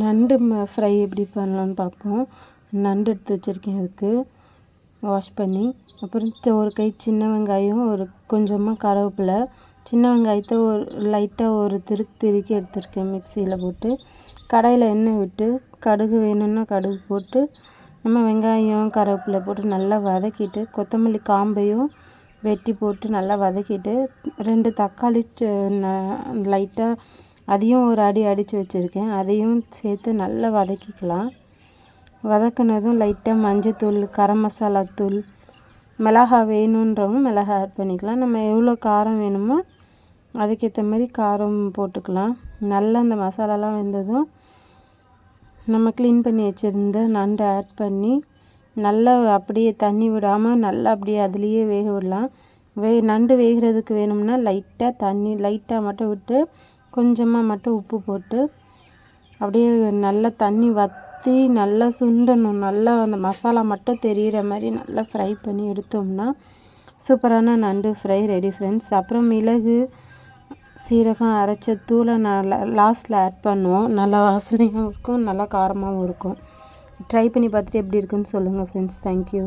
நண்டு ஃப்ரை எப்படி பண்ணலான்னு பார்ப்போம். நண்டு எடுத்து வச்சுருக்கேன், அதுக்கு வாஷ் பண்ணி. அப்புறம் ஒரு கை சின்ன வெங்காயம், கொஞ்சமாக கருவேப்பிலை, சின்ன வெங்காயத்தை லைட்டாக ஒரு திருக்கி எடுத்துருக்கேன். மிக்சியில் போட்டு கடாயில் எண்ணெய் விட்டு கடுகு வேணும்னா கடுகு போட்டு நம்ம வெங்காயம் கருவேப்பிலை போட்டு நல்லா வதக்கிட்டு கொத்தமல்லி காம்பையும் வெட்டி போட்டு நல்லா வதக்கிட்டு 2 தக்காளி லைட்டாக அதையும் ஒரு அடித்து வச்சுருக்கேன். அதையும் சேர்த்து நல்லா வதக்கிக்கலாம். வதக்குனதும் லைட்டாக மஞ்சத்தூள், கரம் மசாலா தூள், மிளகாய் வேணுன்றவங்க மிளகாய் ஆட் பண்ணிக்கலாம். நம்ம எவ்வளோ காரம் வேணுமோ அதுக்கேற்ற மாதிரி காரம் போட்டுக்கலாம். நல்லா அந்த மசாலாலாம் வெந்ததும் நம்ம க்ளீன் பண்ணி வச்சுருந்த நண்டை ஆட் பண்ணி நல்லா அப்படியே தண்ணி விடாமல் நல்லா அப்படியே அதுலேயே வேக விடலாம். நண்டு வேகிறதுக்கு வேணும்னா லைட்டாக மட்டும் விட்டு கொஞ்சமாக மட்டும் உப்பு போட்டு அப்படியே நல்லா தண்ணி வற்றி நல்லா சுண்டணும். நல்லா அந்த மசாலா மட்டும் தெரிகிற மாதிரி நல்லா ஃப்ரை பண்ணி எடுத்தோம்னா சூப்பரான நண்டு ஃப்ரை ரெடி ஃப்ரெண்ட்ஸ். அப்புறம் மிளகு சீரகம் அரைச்ச தூளை லாஸ்ட்டில் ஆட் பண்ணுவோம். நல்லா வாசனையாகவும் இருக்கும், நல்லா காரமாகவும் இருக்கும். ட்ரை பண்ணி பார்த்துட்டு எப்படி இருக்குன்னு சொல்லுங்கள் ஃப்ரெண்ட்ஸ். தேங்க்யூ.